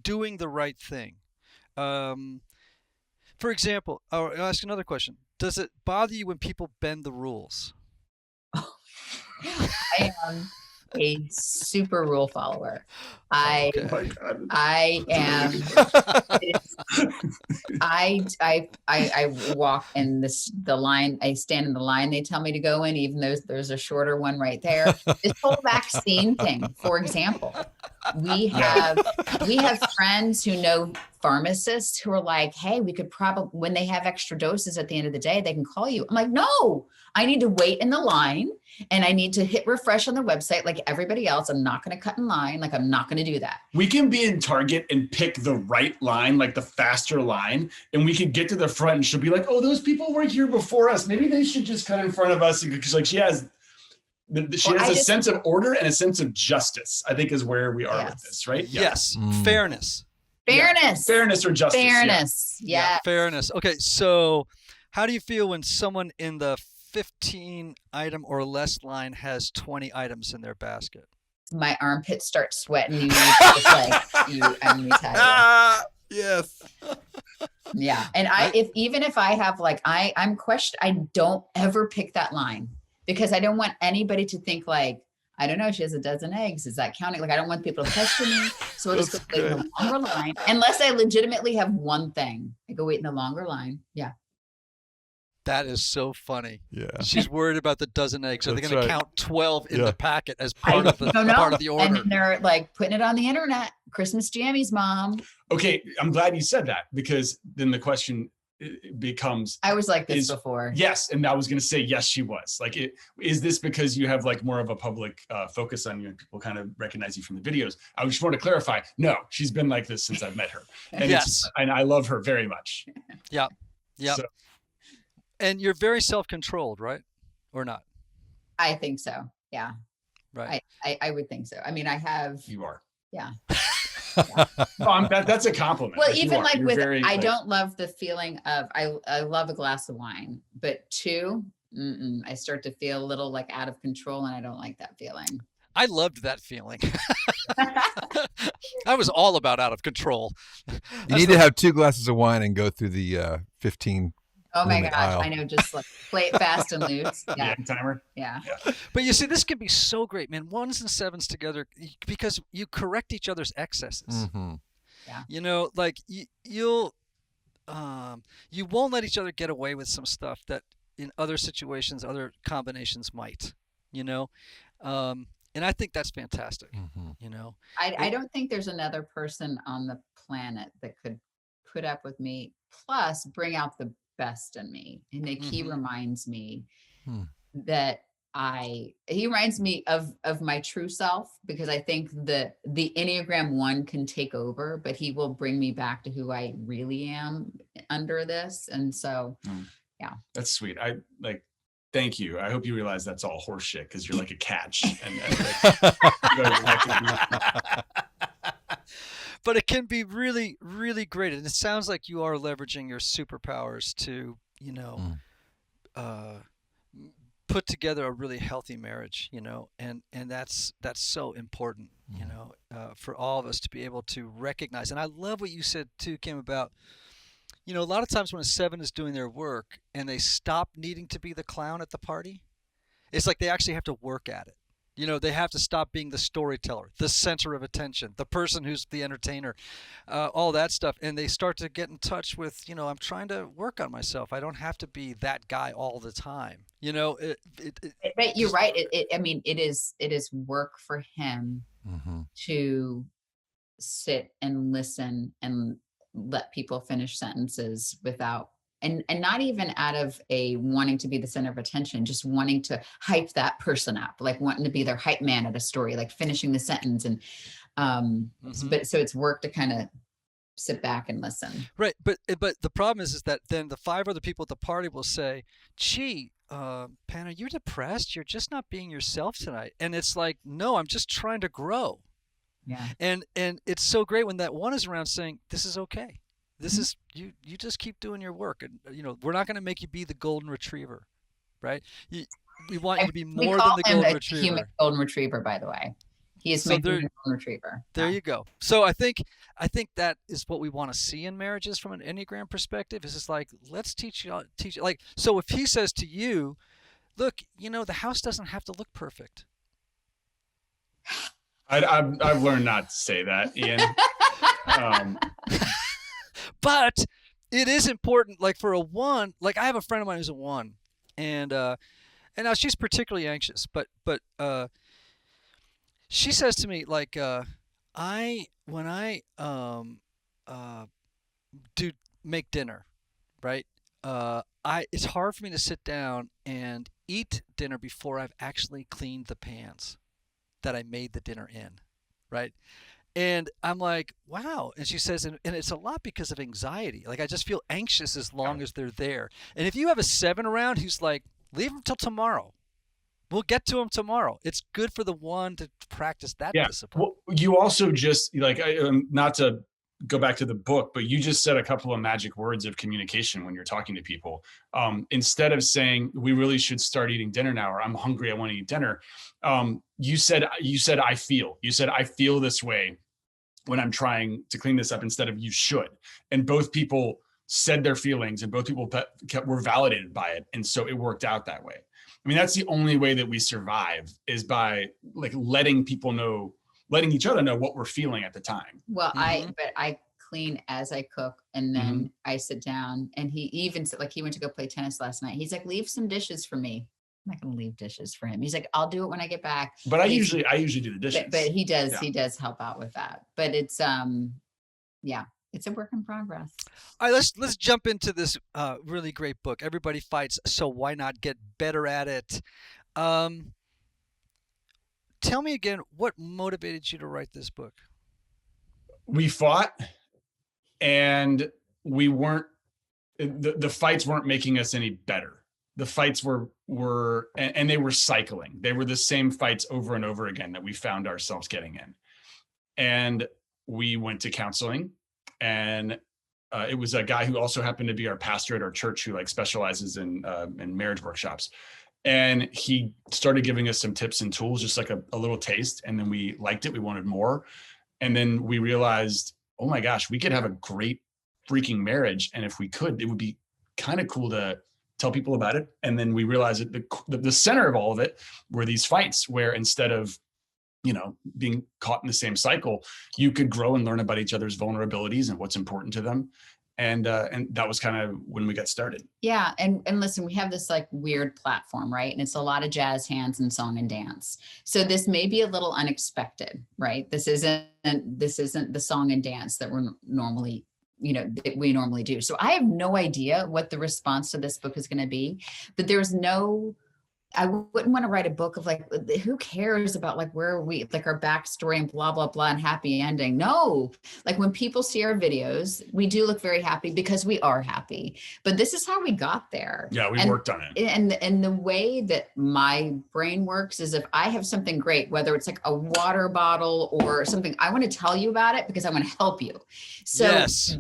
doing the right thing. For example, I'll ask another question. Does it bother you when people bend the rules? I am a super rule follower. I am. I walk in the line. I stand in the line they tell me to go in, even though there's a shorter one right there. This whole vaccine thing, for example, we have friends who know pharmacists who are like, hey, we could probably, when they have extra doses at the end of the day, they can call you. I'm like, no, I need to wait in the line and I need to hit refresh on the website like everybody else. I'm not going to cut in line. Like, I'm not going to do that. We can be in Target and pick the right line, like the faster line, and we could get to the front and she'll be like, oh, those people were here before us. Maybe they should just cut in front of us. Because like she has a sense of order and a sense of justice, I think is where we are with this, right? Yes. Fairness. Fairness or justice. Fairness. Yeah. Fairness. Okay. So how do you feel when someone in the 15 item or less line has 20 items in their basket? My armpits start sweating. You need to just Yes. Yeah. And if I have like, I'm questioned, I don't ever pick that line because I don't want anybody to think like, I don't know, she has a dozen eggs. Is that counting? Like, I don't want people to question me. So I'll just go wait in the longer line. Unless I legitimately have one thing. I go wait in the longer line. Yeah. That is so funny. Yeah. She's worried about the dozen eggs. So they're going to count 12 in the packet as part of the order. And then they're like putting it on the internet. Christmas jammies, Mom. Okay. I'm glad you said that because then the question becomes, I was like this before. Yes. And I was going to say, yes, she was. Like, is this because you have like more of a public focus on you and people kind of recognize you from the videos? I just want to clarify. No, she's been like this since I've met her. And and I love her very much. Yeah. Yeah. So, and you're very self-controlled, right? Or not? I think so. Yeah. Right. I would think so. I mean, I have. You are. Yeah. Well, that's a compliment. Well, even like with, I don't love the feeling of, I love a glass of wine, but I start to feel a little like out of control and I don't like that feeling. I loved that feeling. I was all about out of control. You need to have 2 glasses of wine and go through the 15. Oh my limit gosh, aisle. I know, just like play it fast and loose. Yeah. Timer. Yeah. But you see, this can be so great, man. 1s and 7s together, because you correct each other's excesses. Mm-hmm. You know, like you won't let each other get away with some stuff that in other situations, other combinations might, you know? And I think that's fantastic, Mm-hmm. you know? I don't think there's another person on the planet that could put up with me, plus bring out the best in me. And like, he reminds me that he reminds me of my true self, because I think the Enneagram 1 can take over, but he will bring me back to who I really am under this. And so, yeah. That's sweet. Thank you. I hope you realize that's all horseshit, because you're like a catch. But it can be really, really great. And it sounds like you are leveraging your superpowers to, you know, put together a really healthy marriage, you know, and that's so important, you know, for all of us to be able to recognize. And I love what you said too, Kim, about, you know, a lot of times when a 7 is doing their work and they stop needing to be the clown at the party, it's like they actually have to work at it. You know, they have to stop being the storyteller, the center of attention, the person who's the entertainer, all that stuff. And they start to get in touch with, you know, I'm trying to work on myself. I don't have to be that guy all the time. You know, but you're right. I mean, it is work for him to sit and listen and let people finish sentences without, and not even out of a wanting to be the center of attention, just wanting to hype that person up, like wanting to be their hype man at a story, like finishing the sentence. And but so it's work to kind of sit back and listen. Right. But the problem is that then the 5 other people at the party will say, gee, Penn, are you depressed? You're just not being yourself tonight. And it's like, no, I'm just trying to grow. Yeah. And it's so great when that 1 is around saying, this is okay. This is, you just keep doing your work. And, you know, we're not going to make you be the golden retriever, right? We want you to be more than the golden retriever. Human golden retriever, by the way. He is my golden retriever. There you go. So I think that is what we want to see in marriages from an Enneagram perspective. Is it's like, let's teach you. Like, so if he says to you, look, you know, the house doesn't have to look perfect. I've learned not to say that, Ian. But it is important, like for a 1, like I have a friend of mine who's a 1, and now she's particularly anxious, but she says to me, like, when I do make dinner, right? It's hard for me to sit down and eat dinner before I've actually cleaned the pans that I made the dinner in, right? And I'm like, wow. And she says, and it's a lot because of anxiety. Like, I just feel anxious as long as they're there. And if you have a 7 around who's like, leave them till tomorrow. We'll get to them tomorrow. It's good for the 1 to practice that discipline. Well, you also just, like, not to go back to the book, but you just said a couple of magic words of communication when you're talking to people. Instead of saying, we really should start eating dinner now, or I'm hungry, I want to eat dinner. You said, I feel this way when I'm trying to clean this up, instead of you should. And both people said their feelings, and both people were validated by it. And so it worked out that way. I mean, that's the only way that we survive, is by like letting each other know what we're feeling at the time. Well, I clean as I cook, and then I sit down, and he even said, like, he went to go play tennis last night. He's like, leave some dishes for me. I'm not going to leave dishes for him. He's like, I'll do it when I get back. But I usually do the dishes. But he does help out with that. But it's, it's a work in progress. All right, let's jump into this really great book. Everybody fights, so why not get better at it? Tell me again, what motivated you to write this book? We fought, and we weren't, the fights weren't making us any better. The fights were and they were cycling. They were the same fights over and over again that we found ourselves getting in. And we went to counseling, and it was a guy who also happened to be our pastor at our church, who like specializes in marriage workshops. And he started giving us some tips and tools, just like a little taste. And then we liked it. We wanted more. And then we realized, oh my gosh, we could have a great freaking marriage. And if we could, it would be kind of cool to tell people about it. And then we realized that the center of all of it were these fights where instead of, being caught in the same cycle, you could grow and learn about each other's vulnerabilities and what's important to them. And that was kind of when we got started. Yeah. And listen, we have this like weird platform, right? And it's a lot of jazz hands and song and dance. So this may be a little unexpected, right? This isn't the song and dance that we're normally, that we normally do. So I have no idea what the response to this book is going to be, but I wouldn't want to write a book of like, who cares about like where we like our backstory and blah, blah, blah and happy ending. No, like when people see our videos, we do look very happy because we are happy, but this is how we got there. Yeah. We worked on it. And the way that my brain works is if I have something great, whether it's like a water bottle or something, I want to tell you about it because I want to help you. So, yes.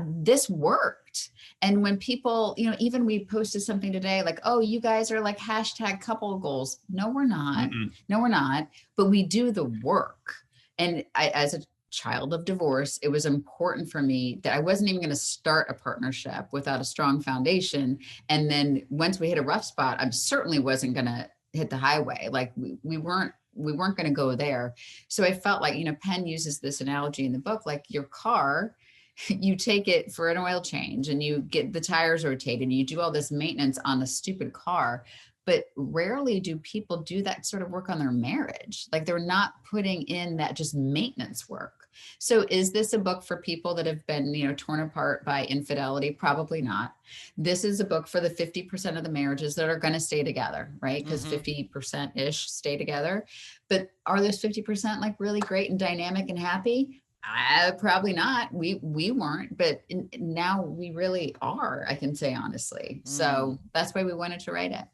This worked. And when people, even we posted something today, like, oh, you guys are like hashtag couple goals. No, we're not. Mm-mm. No, we're not. But we do the work. And as a child of divorce, it was important for me that I wasn't even going to start a partnership without a strong foundation. And then once we hit a rough spot, I certainly wasn't going to hit the highway. Like we weren't going to go there. So I felt like, Penn uses this analogy in the book, like your car, you take it for an oil change and you get the tires rotated and you do all this maintenance on a stupid car. But rarely do people do that sort of work on their marriage. Like they're not putting in that just maintenance work. So is this a book for people that have been, torn apart by infidelity? Probably not. This is a book for the 50% of the marriages that are going to stay together, right? Because 50%-ish stay together. But are those 50% like really great and dynamic and happy? Probably not. We weren't, but now we really are, I can say honestly. So that's why we wanted to write it.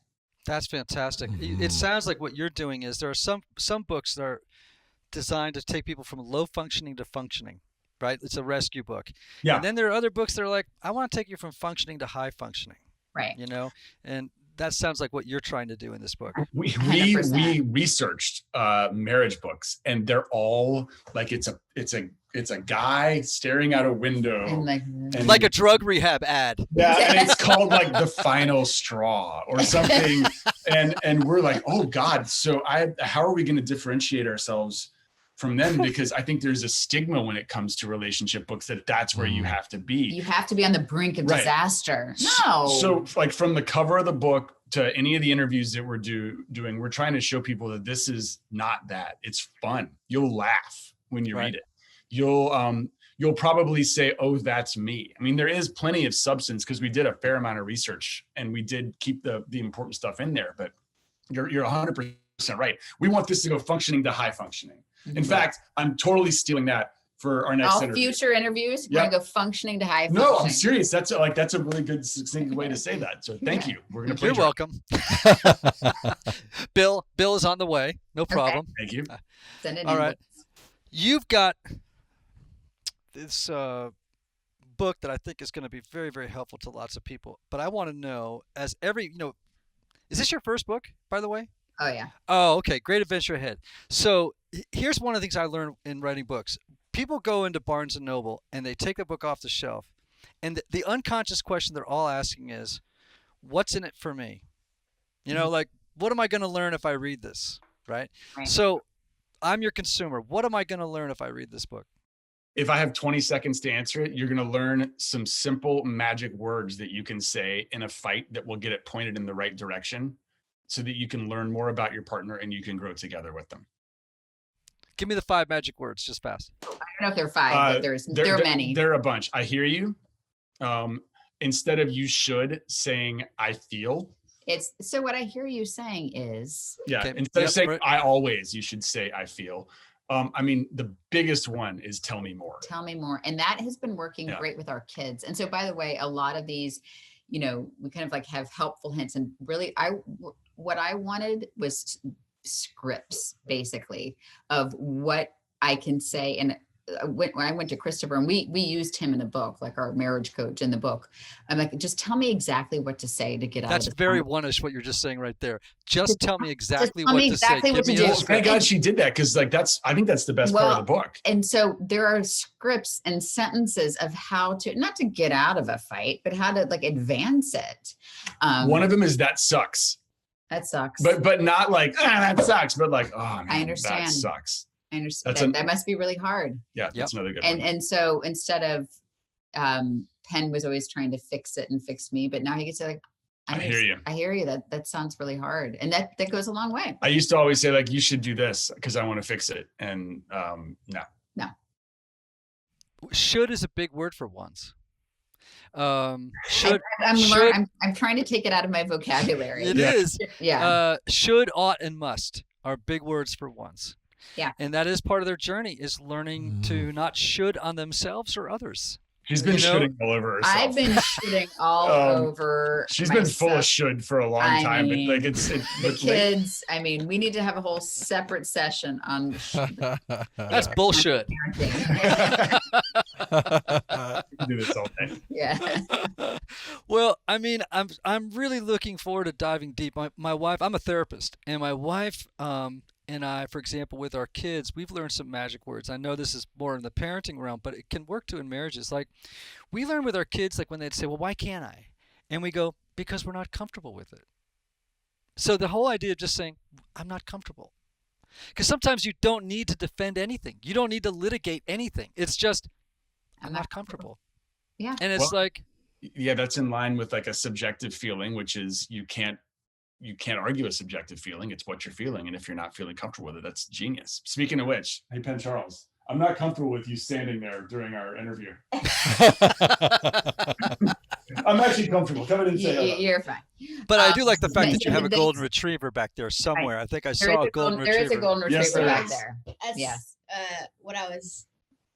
That's fantastic. It sounds like what you're doing is there are some books that are designed to take people from low functioning to functioning, right? It's a rescue book. Yeah. And then there are other books that are like, I want to take you from functioning to high functioning. Right. And that sounds like what you're trying to do in this book. We 100%. researched marriage books, and they're all like it's a guy staring out a window, And like a drug rehab ad. Yeah, and it's called like The Final Straw or something, and we're like, oh God, so how are we going to differentiate ourselves from them? Because I think there's a stigma when it comes to relationship books that's where you have to be. You have to be on the brink of disaster. No. So like from the cover of the book to any of the interviews that we're doing, we're trying to show people that this is not that. It's fun. You'll laugh when you read it. You'll probably say, oh, that's me. I mean, there is plenty of substance because we did a fair amount of research and we did keep the important stuff in there, but you're 100% right. We want this to go functioning to high functioning. In fact, I'm totally stealing that for our next interview. Future interviews, we're going to go functioning to high functioning. No, I'm serious. That's a really good, succinct way to say that. So thank you. We're going to. You're welcome. Bill is on the way. No problem. Thank you. Send it All in. right. You've got this book that I think is going to be very, very helpful to lots of people. But I want to know, is this your first book, by the way? Oh, yeah. Oh, okay. Great adventure ahead. So here's one of the things I learned in writing books. People go into Barnes & Noble and they take a book off the shelf. And the unconscious question they're all asking is, what's in it for me? Like, what am I going to learn if I read this? Right? So I'm your consumer. What am I going to learn if I read this book? If I have 20 seconds to answer it, you're going to learn some simple magic words that you can say in a fight that will get it pointed in the right direction so that you can learn more about your partner and you can grow together with them. Give me the 5 magic words, just fast. I don't know if they're 5, but there are many. There are a bunch. I hear you. Instead of you should, saying I feel. So what I hear you saying is. Yeah. Okay. Instead of saying I always, you should say I feel. I mean, the biggest one is tell me more. Tell me more. And that has been working great with our kids. And so, by the way, a lot of these, we kind of like have helpful hints. And really, what I wanted was scripts, basically, of what I can say. And when I went to Christopher, and we used him in the book, like our marriage coach in the book. I'm like, just tell me exactly what to say to get out That's of this. very one-ish what you're just saying right there. Just tell me exactly tell what me to exactly say. what Give to me do. a Thank God she did that, because like I think that's the best part of the book. And so there are scripts and sentences of how to, not to get out of a fight, but how to like advance it. One of them is that sucks. That sucks. But not like that sucks, but like, oh man, I understand. that sucks. I understand. That must be really hard. Yeah, that's another good one. And so instead of Penn was always trying to fix it and fix me, but now he gets to like, I hear you. That sounds really hard. And that goes a long way. I used to always say like, you should do this because I want to fix it. And no. Should is a big word for once. I'm trying to take it out of my vocabulary. It is. Yeah. Should, ought, and must are big words for once. Yeah. And that is part of their journey, is learning to not should on themselves or others. She's been shitting all over herself. I've been shitting all over. She's been full of should for a long time. Mean, but like the kids. I mean, we need to have a whole separate session on. That's bullshit. Do this all day. Yeah. Well, I mean, I'm really looking forward to diving deep. My wife, I'm a therapist, and my wife and I, for example, with our kids, we've learned some magic words. I know this is more in the parenting realm, but it can work too in marriages. Like, we learn with our kids, like when they'd say, well, why can't I? And we go, because we're not comfortable with it. So the whole idea of just saying, I'm not comfortable. Because sometimes you don't need to defend anything. You don't need to litigate anything. It's just, I'm not comfortable. Yeah. And it's yeah, that's in line with like a subjective feeling, which is you can't argue a subjective feeling. It's what you're feeling. And if you're not feeling comfortable with it, that's genius. Speaking of which, hey, Penn Charles, I'm not comfortable with you standing there during our interview. I'm actually comfortable. Come in and say hello. You're fine. But I do like the fact that you have a golden retriever back there somewhere. I think I saw a golden retriever. There is a golden retriever back there. That's yes. What I was.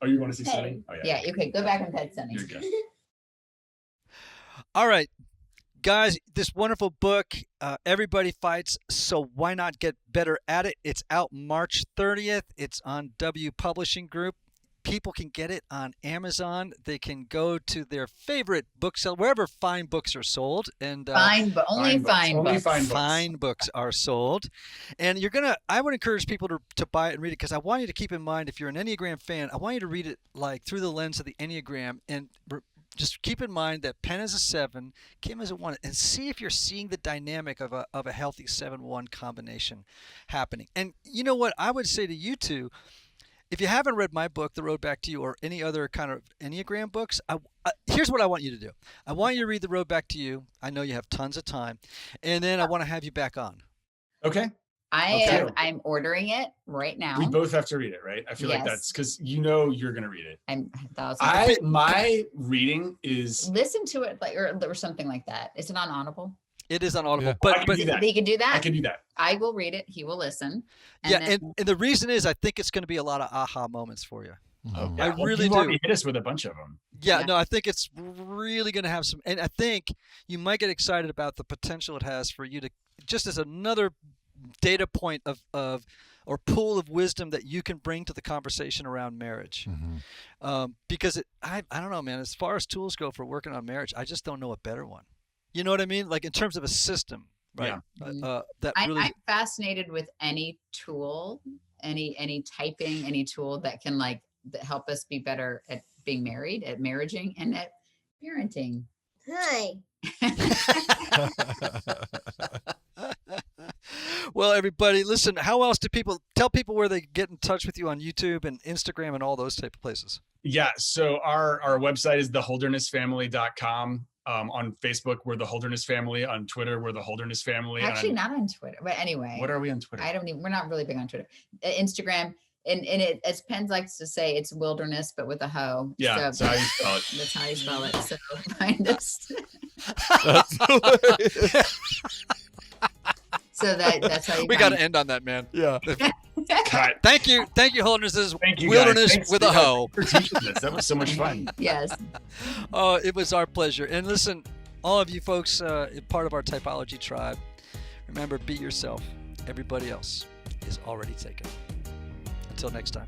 Oh, you want to see Sunny? Oh, yeah. Okay, go back and pet Sunny. You're good. All right. Guys, this wonderful book, Everybody Fights, so why not get better at it? It's out March 30th. It's on W Publishing Group. People can get it on Amazon. They can go to their favorite bookseller, wherever fine books are sold. And fine books are sold. And I would encourage people to buy it and read it, because I want you to keep in mind, if you're an Enneagram fan, I want you to read it like through the lens of the Enneagram, and just keep in mind that Penn is a 7, Kim is a 1, and see if you're seeing the dynamic of a healthy 7-1 combination happening. And you know what? I would say to you two, if you haven't read my book, The Road Back to You, or any other kind of Enneagram books, here's what I want you to do. I want you to read The Road Back to You. I know you have tons of time. And then I want to have you back on. Okay. I'm ordering it right now. We both have to read it, right? I feel like that's because you're going to read it. My reading is listen to it or something like that. Is it on Audible? It is on Audible, yeah. but they can do that. I can do that. I will read it. He will listen. And the reason is, I think it's going to be a lot of aha moments for you. Oh, I really do. Already hit us with a bunch of them. Yeah, no, I think it's really going to have some, and I think you might get excited about the potential it has for you to, just as another data point of or pool of wisdom that you can bring to the conversation around marriage. Because I don't know, man, as far as tools go for working on marriage, I just don't know a better one. You know what I mean? Like in terms of a system, right? Yeah. I'm fascinated with any tool, any typing, any tool that can that help us be better at being married, at marriaging, and at parenting. Hi. Well, everybody, listen, how else do tell people where they get in touch with you on YouTube and Instagram and all those type of places? Yeah, so our website is theholdernessfamily.com. On Facebook, we're the Holderness Family. On Twitter, we're the Holderness Family. Actually, not on Twitter, but anyway. What are we on Twitter? We're not really big on Twitter. Instagram, and it, as Penn likes to say, it's wilderness, but with a hoe. Yeah, so that's how you spell it. That's how you spell it. So find us. That's hilarious. So that's how you. We got to end on that, man. Yeah. Cut. Thank you, Holderness. This is Thank you, Wilderness guys. with a hoe. For teaching this. That was so much fun. Yes. Oh, it was our pleasure. And listen, all of you folks, part of our Typology tribe, remember, be yourself. Everybody else is already taken. Until next time.